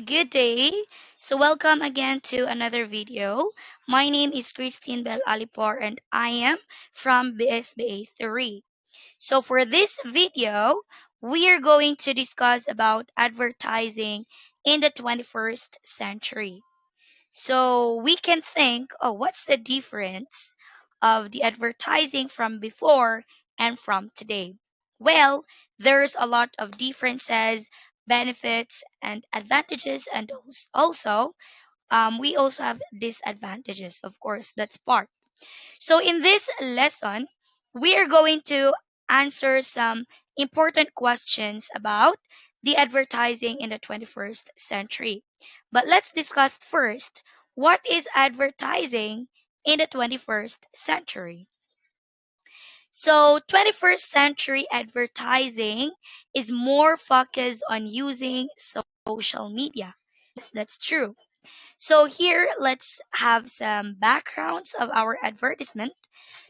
good day. So welcome again to another video. My name is Christine Alipar and I am from BSBA 3. So for this video, we are going to discuss about advertising in the 21st century. So we can think, oh, what's the difference of the advertising from before and from today? Well, there's a lot of differences, benefits, and advantages, and also we also have disadvantages. Of course, that's part. So in this lesson, we are going to answer some important questions about the advertising in the 21st century. But let's discuss first what is advertising in the 21st century. So, 21st century advertising is more focused on using social media. Yes, that's true. So here, let's have some backgrounds of our advertisement.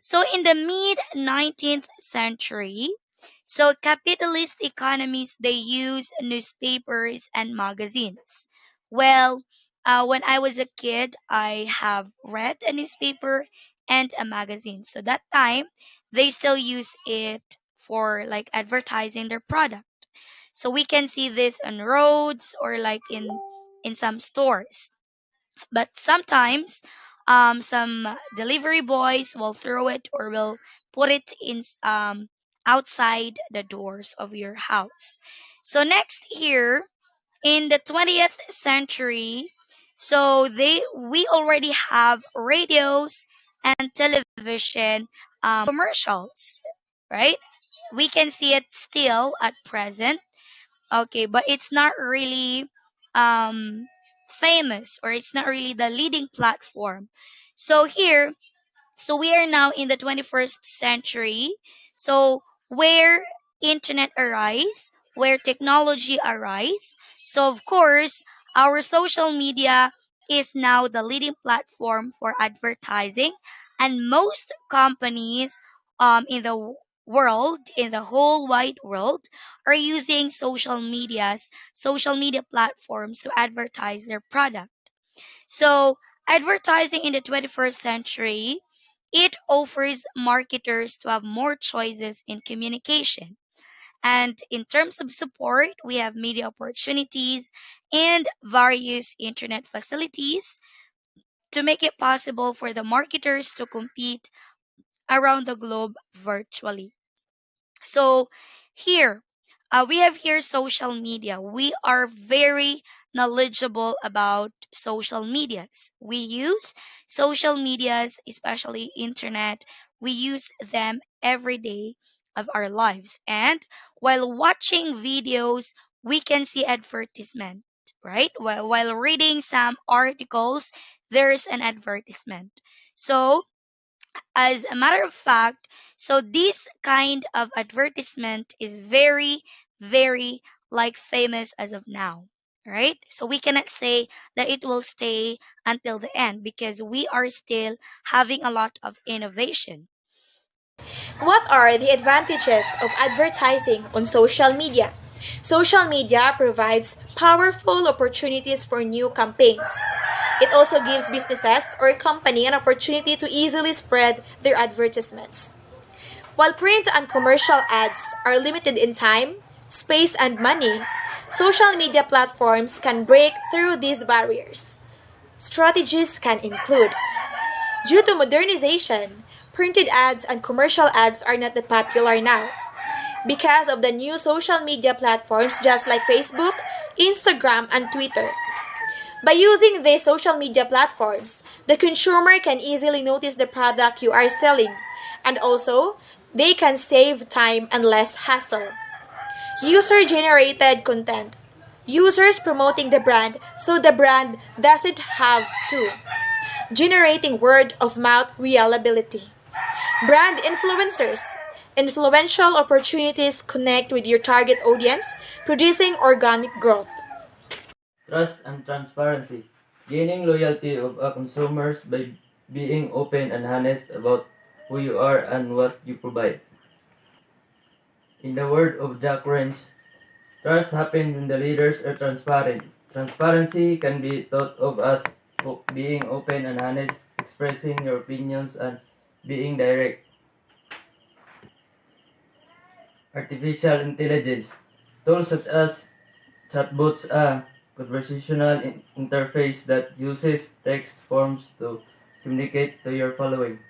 So in the mid 19th century, so capitalist economies they use newspapers and magazines. Well, when I was a kid, I have read a newspaper and a magazine. So that time, they still use it for like advertising their product. So we can see this on roads or like in some stores. But sometimes, some delivery boys will throw it or will put it in outside the doors of your house. So next here in the 20th century, so they we already have radios and television commercials, right? We can see it still at present. Okay, but it's not really um famous or it's not really the leading platform. So here, so we are now in the 21st century. So where internet arise, where technology arise. So of course, our social media is now the leading platform for advertising and most companies in the world, in the whole wide world, are using social media platforms to advertise their product. So, advertising in the 21st century, it offers marketers to have more choices in communication. And in terms of support, we have media opportunities and various internet facilities to make it possible for the marketers to compete around the globe virtually. So here, we have here social media. We are very knowledgeable about social medias. We use social medias, especially internet. We use them every day of our lives. And while watching videos, we can see advertisement, right? While reading some articles, there's an advertisement. So as a matter of fact, so this kind of advertisement is very, very like famous as of now, right? So we cannot say that it will stay until the end because we are still having a lot of innovation. What are the advantages of advertising on social media? Social media provides powerful opportunities for new campaigns. It also gives businesses or a company an opportunity to easily spread their advertisements. While print and commercial ads are limited in time, space, and money, social media platforms can break through these barriers. Strategies can include: due to modernization, printed ads and commercial ads are not that popular now because of the new social media platforms just like Facebook, Instagram, and Twitter. By using these social media platforms, the consumer can easily notice the product you are selling, and also they can save time and less hassle. User generated content. Users promoting the brand so the brand doesn't have to. Generating word of mouth reliability. Brand influencers. Influential opportunities connect with your target audience, producing organic growth. Trust and transparency. Gaining loyalty of consumers by being open and honest about who you are and what you provide. In the word of Jack Rance, trust happens when the leaders are transparent. Transparency can be thought of as being open and honest, expressing your opinions, and being direct. Artificial intelligence. Tools such as chatbots are conversational interface that uses text forms to communicate to your following.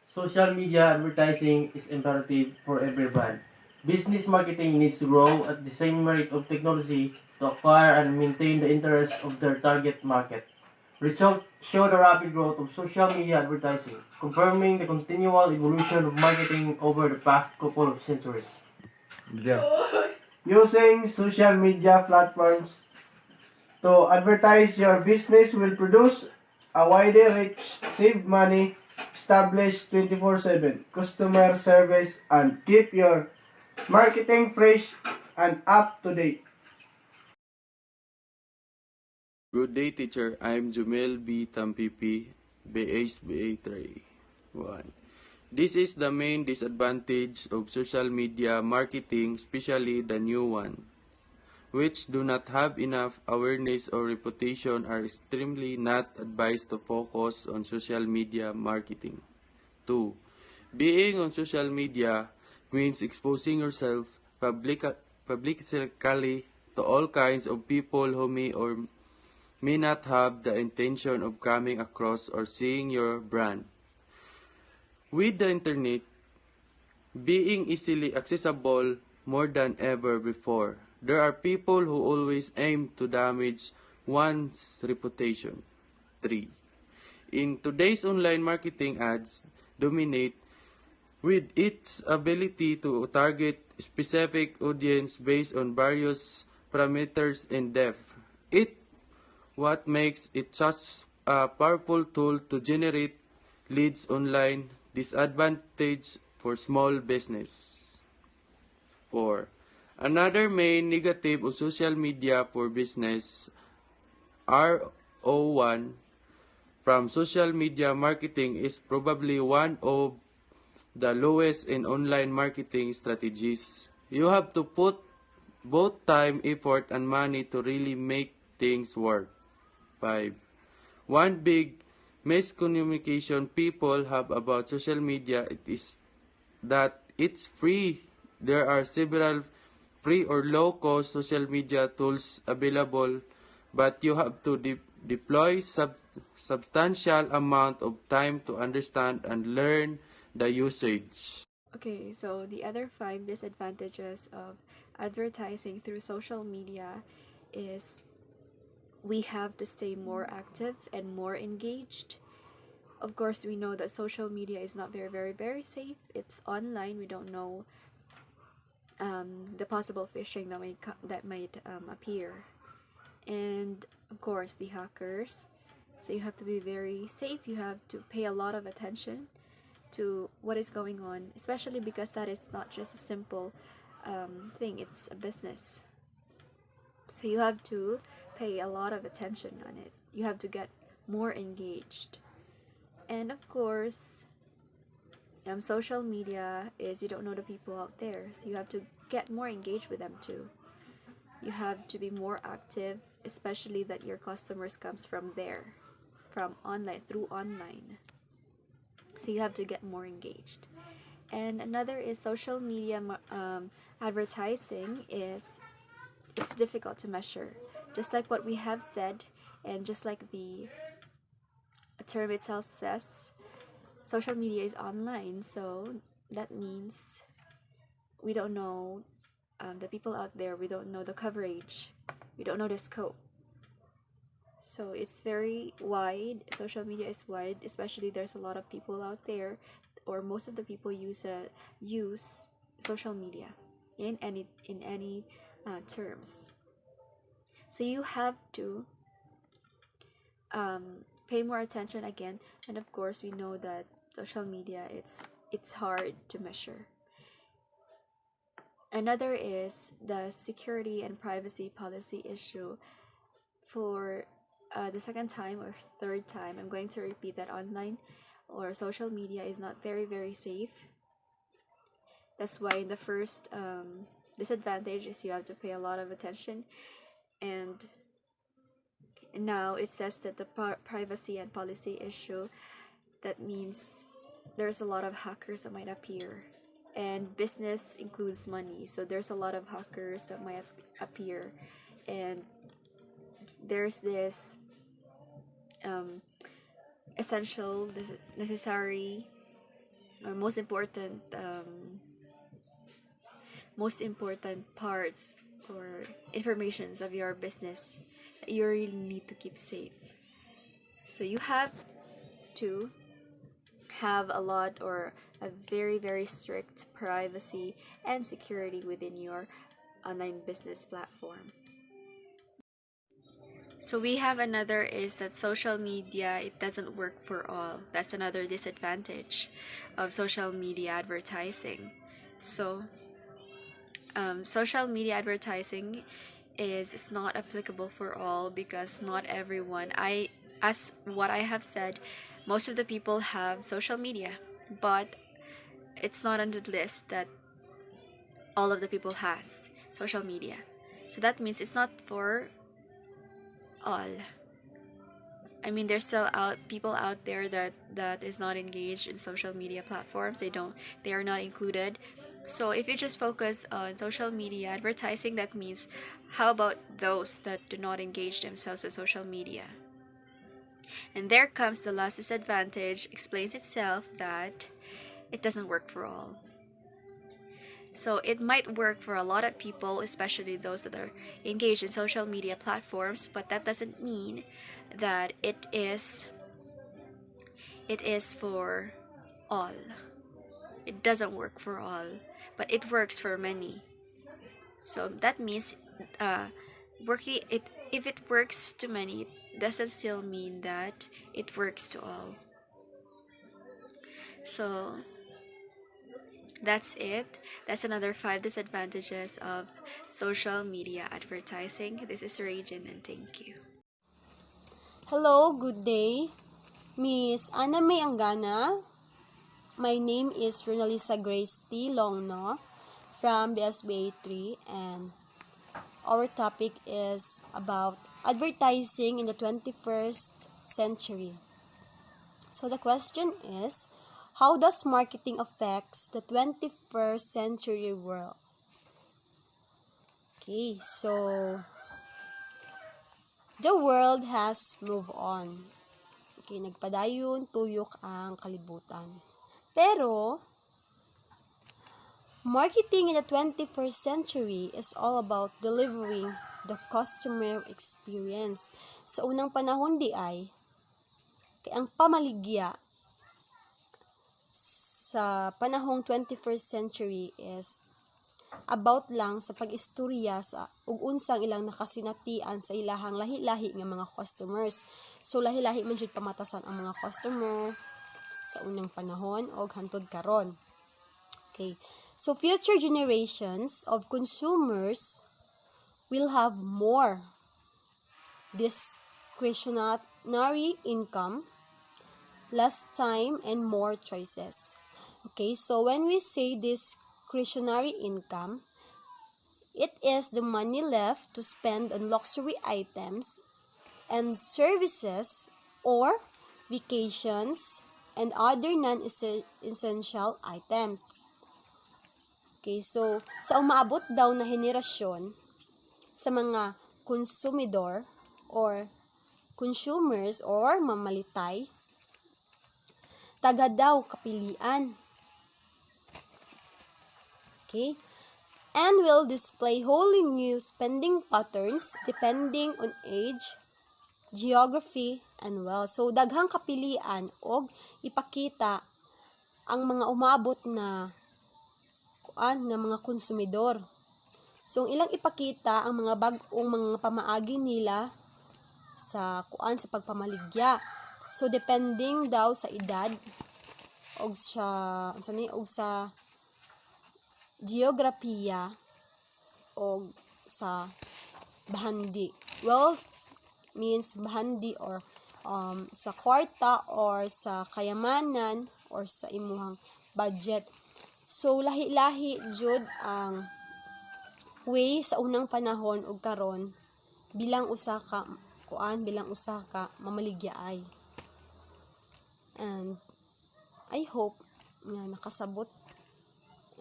Social media advertising is imperative for every brand. Business marketing needs to grow at the same rate of technology to acquire and maintain the interest of their target market. Results show the rapid growth of social media advertising, confirming the continual evolution of marketing over the past couple of centuries. Yeah. Using social media platforms to advertise your business will produce a wider reach, save money, establish 24/7 customer service, and keep your marketing fresh and up to date. Good day, teacher. I'm Jumel B. Tampepe, BA3. 1. This is the main disadvantage of social media marketing, especially the new one, which do not have enough awareness or reputation are extremely not advised to focus on social media marketing. 2. Being on social media means exposing yourself publicly to all kinds of people who may or may not have the intention of coming across or seeing your brand. With the internet being easily accessible more than ever before, there are people who always aim to damage one's reputation. 3. In today's online marketing, ads dominate with its ability to target specific audience based on various parameters and depth. It what makes it such a powerful tool to generate leads online. Disadvantage for small business. 4. Another main negative of social media for business, RO1, from social media marketing is probably one of the lowest in online marketing strategies. You have to put both time, effort, and money to really make things work. 5. One big miscommunication people have about social media is that it's free. There are several free or low-cost social media tools available, but you have to deploy substantial amount of time to understand and learn the usage. Okay, so the other 5 disadvantages of advertising through social media is we have to stay more active and more engaged. Of course, we know that social media is not very safe. It's online. We don't know the possible phishing that might appear, and of course the hackers. So you have to be very safe. You have to pay a lot of attention to what is going on, especially because that is not just a simple thing. It's a business. So you have to pay a lot of attention on it. You have to get more engaged. And of course, social media is you don't know the people out there. So you have to get more engaged with them too. You have to be more active, especially that your customers comes from there, from online, through online. So you have to get more engaged. And another is social media advertising is it's difficult to measure. Just like what we have said, and just like the term itself says, social media is online, so that means we don't know the people out there, we don't know the coverage, we don't know the scope. So it's very wide. Social media is wide, especially there's a lot of people out there, or most of the people use social media in any terms. So you have to pay more attention again, and of course we know that social media it's hard to measure. Another is the security and privacy policy issue. For the second time or third time, I'm going to repeat that online or social media is not very safe. That's why in the first disadvantage is you have to pay a lot of attention, and now it says that the privacy and policy issue, that means there's a lot of hackers that might appear, and business includes money, so there's a lot of hackers that might appear, and there's this essential, this is necessary, or most important parts or informations of your business that you really need to keep safe. So you have to have a lot, or a very, very strict privacy and security within your online business platform. So we have another is that social media, it doesn't work for all. That's another disadvantage of social media advertising. So social media advertising is not applicable for all, because not everyone, as what I have said, most of the people have social media, but it's not on the list that all of the people has social media. So that means it's not for all. I mean, there's still people out there that is not engaged in social media platforms. They are not included. So if you just focus on social media advertising, that means, how about those that do not engage themselves in social media? And there comes the last disadvantage, explains itself, that it doesn't work for all. So it might work for a lot of people, especially those that are engaged in social media platforms, but that doesn't mean that it is for all. It doesn't work for all, but it works for many. So that means if it works to many, it doesn't still mean that it works to all. So that's it. That's another 5 disadvantages of social media advertising. This is Regin, and thank you. Hello, good day. Miss Anna May Angana. My name is Ronelissa Grace T. Longno from BSBA 3, and our topic is about advertising in the 21st century. So the question is, how does marketing affects the 21st century world? Okay, so the world has moved on. Okay, nagpadayon, tuyok ang kalibutan. Pero, marketing in the 21st century is all about delivering the customer experience. Sa unang panahon di ay, ang pamaligya sa panahong 21st century is about lang sa pag-istorya sa ug unsang ilang nakasinatian sa ilahang lahi-lahi nga mga customers. So lahi-lahi man jud pamatasan ang mga customer sa unang panahon og hantod karon. Okay. So future generations of consumers will have more discretionary income, less time, and more choices. Okay, so when we say discretionary income, it is the money left to spend on luxury items and services or vacations and other non-essential items. Okay, so sa umaabot daw na henerasyon sa mga consumidor or consumers or mamalitay, taga daw kapilian. Okay? And will display wholly new spending patterns depending on age, geography, and wealth. So, daghang kapilian og ipakita ang mga umabot na mga konsumidor. So, ang ilang ipakita ang mga bag-ong mga pamaagi nila sa sa pagpamaligya. So, depending daw sa edad og sa geografiya o sa bahandi. Wealth means bahandi or sa kwarta or sa kayamanan or sa imuhang budget. So lahi-lahi jud ang way sa unang panahon ug karon bilang usa ka mamaligyaay. And I hope nga nakasabot,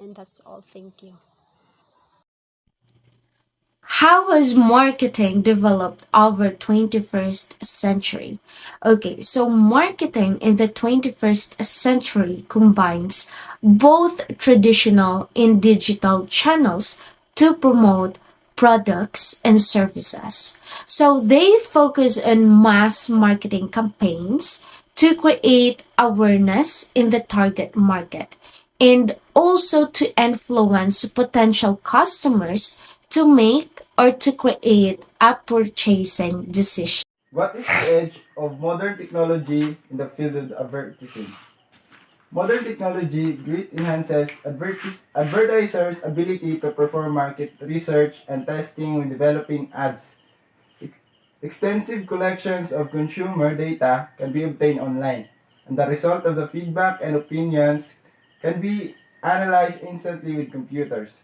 and that's all. Thank you. How was marketing developed over 21st century? Okay, so marketing in the 21st century combines both traditional and digital channels to promote products and services. So they focus on mass marketing campaigns to create awareness in the target market and also to influence potential customers to make or to create a purchasing decision. What is the edge of modern technology in the field of advertising? Modern technology greatly enhances advertisers' ability to perform market research and testing when developing ads. Extensive collections of consumer data can be obtained online, and the result of the feedback and opinions can be analyzed instantly with computers.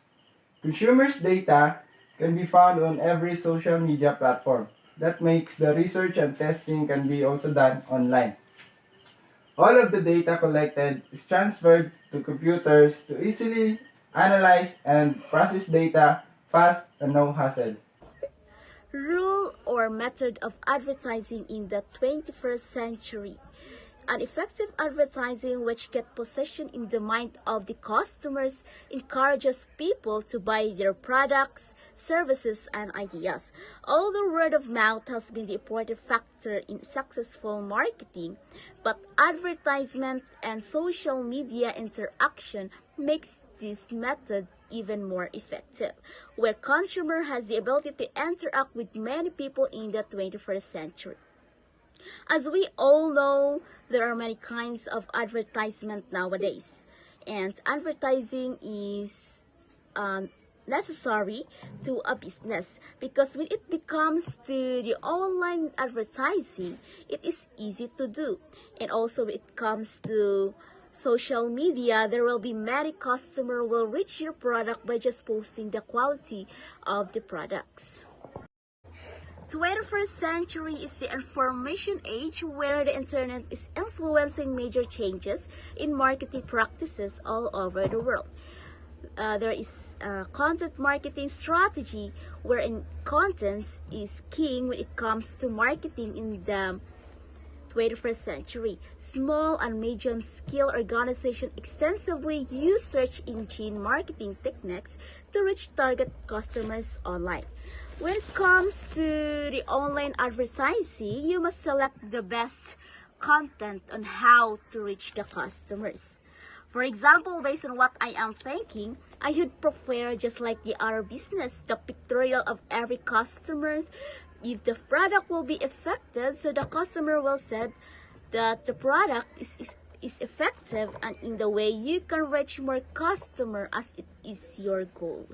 Consumers' data can be found on every social media platform. That makes the research and testing can be also done online. All of the data collected is transferred to computers to easily analyze and process data fast and no hassle. Rule or method of advertising in the 21st century. An effective advertising which gets possession in the mind of the customers encourages people to buy their products, services, and ideas. Although word of mouth has been the important factor in successful marketing, but advertisement and social media interaction makes this method even more effective, where consumer has the ability to interact with many people in the 21st century. As we all know, there are many kinds of advertisement nowadays, and advertising is necessary to a business because when it becomes to the online advertising, it is easy to do. And also when it comes to social media, there will be many customers will reach your product by just posting the quality of the products. 21st century is the information age where the internet is influencing major changes in marketing practices all over the world. There is a content marketing strategy wherein content is king when it comes to marketing in the 21st century. Small and medium scale organizations extensively use search engine marketing techniques to reach target customers online. When it comes to the online advertising, you must select the best content on how to reach the customers. For example, based on what I am thinking, I would prefer just like the other business, the pictorial of every customer. If the product will be effective, so the customer will say that the product is effective, and in the way you can reach more customer as it is your goal.